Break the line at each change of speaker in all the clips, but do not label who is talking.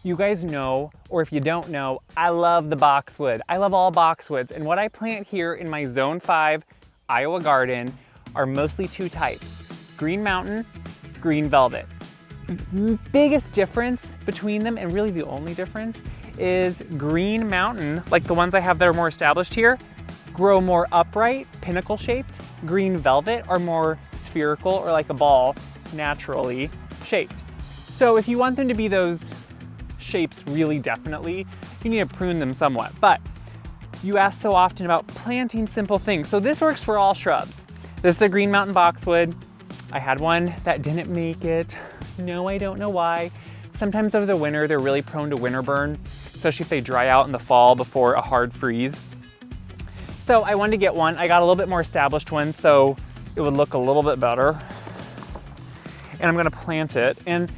You guys know, or if you don't know, I love the boxwood. I love all boxwoods, and what I plant here in my Zone 5 Iowa garden are mostly two types: Green Mountain, Green Velvet. The biggest difference between them, and really the only difference, is Green Mountain, like the ones I have that are more established here, grow more upright, pinnacle shaped. Green Velvet are more spherical or like a ball, naturally shaped. So if you want them to be those shapes really definitely, you need to prune them somewhat. But you ask so often about planting simple things. So this works for all shrubs. This is a Green Mountain boxwood. I had one that didn't make it. No, I don't know why. Sometimes over the winter, they're really prone to winter burn, especially if they dry out in the fall before a hard freeze. So I wanted to get one. I got a little bit more established one so it would look a little bit better. And I'm gonna plant it. And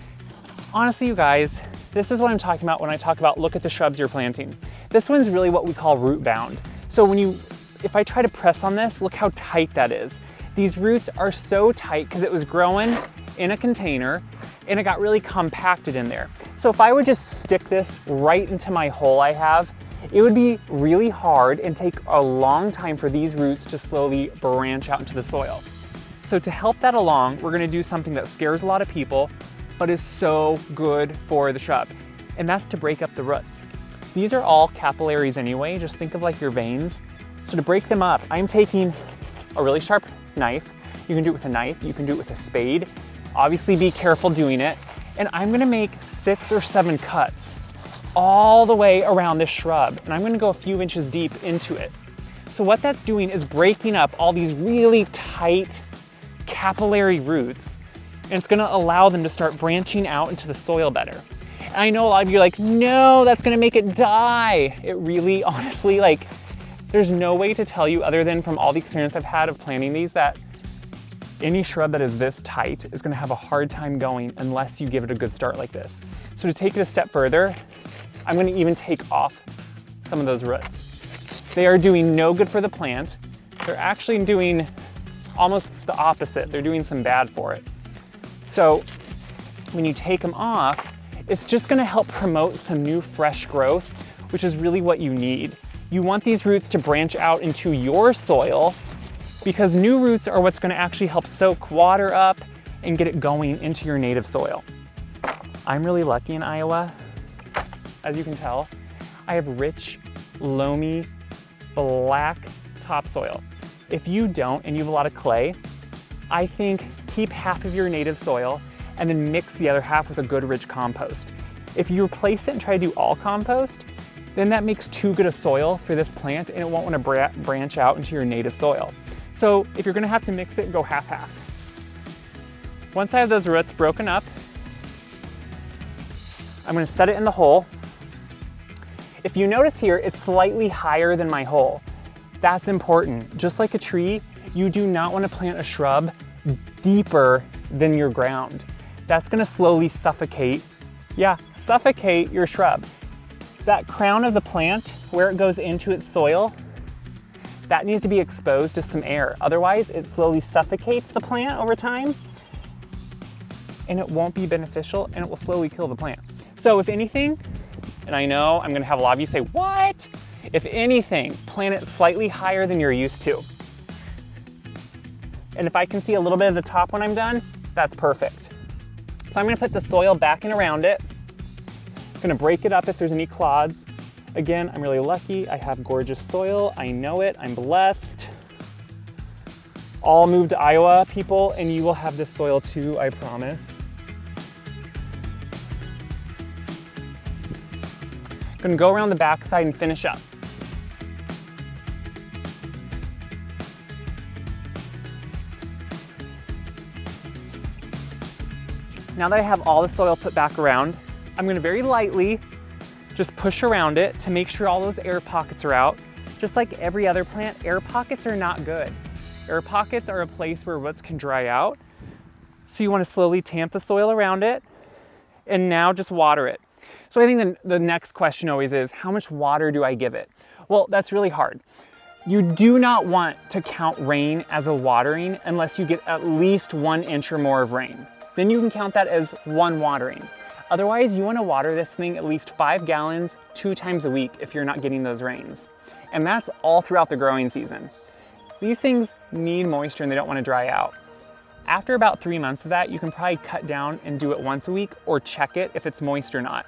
honestly, you guys, this is what I'm talking about when I talk about look at the shrubs you're planting. This one's really what we call root bound. So if I try to press on this, look how tight that is. These roots are so tight because it was growing in a container and it got really compacted in there. So if I would just stick this right into my hole I have, it would be really hard and take a long time for these roots to slowly branch out into the soil. So to help that along, we're gonna do something that scares a lot of people, but is so good for the shrub, and that's to break up the roots. These are all capillaries anyway, just think of like your veins. So to break them up, I'm taking a really sharp knife. You can do it with a knife, you can do it with a spade. Obviously be careful doing it. And I'm gonna make 6 or 7 cuts all the way around this shrub. And I'm gonna go a few inches deep into it. So what that's doing is breaking up all these really tight capillary roots. And it's gonna allow them to start branching out into the soil better. And I know a lot of you are like, no, that's gonna make it die. It really, honestly, like, there's no way to tell you other than from all the experience I've had of planting these that any shrub that is this tight is gonna have a hard time going unless you give it a good start like this. So to take it a step further, I'm gonna even take off some of those roots. They are doing no good for the plant. They're actually doing almost the opposite. They're doing some bad for it. So when you take them off, it's just gonna help promote some new fresh growth, which is really what you need. You want these roots to branch out into your soil because new roots are what's gonna actually help soak water up and get it going into your native soil. I'm really lucky in Iowa. As you can tell, I have rich, loamy, black topsoil. If you don't and you have a lot of clay, I think keep half of your native soil and then mix the other half with a good rich compost. If you replace it and try to do all compost, then that makes too good a soil for this plant and it won't want to branch out into your native soil. So if you're gonna have to mix it, go half-half. Once I have those roots broken up, I'm gonna set it in the hole. If you notice here, it's slightly higher than my hole. That's important. Just like a tree, you do not want to plant a shrub deeper than your ground. That's gonna slowly suffocate your shrub. That crown of the plant, where it goes into its soil, that needs to be exposed to some air. Otherwise, it slowly suffocates the plant over time and it won't be beneficial and it will slowly kill the plant. So if anything, and I know I'm gonna have a lot of you say, what? If anything, plant it slightly higher than you're used to. And if I can see a little bit of the top when I'm done, that's perfect. So I'm gonna put the soil back in around it. I'm gonna break it up if there's any clods. Again, I'm really lucky. I have gorgeous soil. I know it, I'm blessed. All move to Iowa, people, and you will have this soil too, I promise. I'm gonna go around the backside and finish up. Now that I have all the soil put back around, I'm gonna very lightly just push around it to make sure all those air pockets are out. Just like every other plant, air pockets are not good. Air pockets are a place where roots can dry out. So you wanna slowly tamp the soil around it and now just water it. So I think the next question always is, how much water do I give it? Well, that's really hard. You do not want to count rain as a watering unless you get at least 1 inch or more of rain. Then you can count that as one watering. Otherwise, you want to water this thing at least 5 gallons 2 times a week if you're not getting those rains. And that's all throughout the growing season. These things need moisture and they don't want to dry out. After about 3 months of that, you can probably cut down and do it once a week or check it if it's moist or not.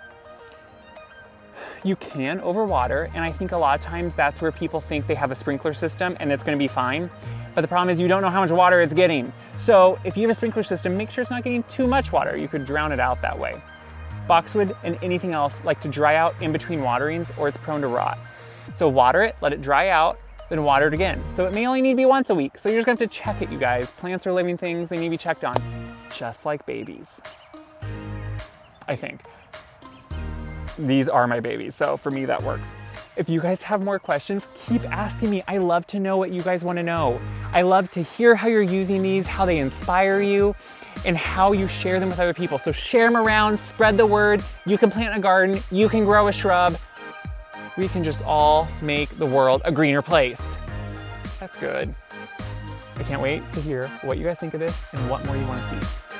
You can overwater, and I think a lot of times that's where people think they have a sprinkler system and it's going to be fine. But the problem is you don't know how much water it's getting. So if you have a sprinkler system, make sure it's not getting too much water. You could drown it out that way. Boxwood and anything else like to dry out in between waterings or it's prone to rot. So water it, let it dry out, then water it again. So it may only need to be once a week. So you're just gonna have to check it, you guys. Plants are living things, they need to be checked on, just like babies, I think. These are my babies, so for me that works. If you guys have more questions, keep asking me. I love to know what you guys want to know. I love to hear how you're using these, how they inspire you, and how you share them with other people. So share them around, spread the word. You can plant a garden, you can grow a shrub. We can just all make the world a greener place. That's good. I can't wait to hear what you guys think of this and what more you want to see.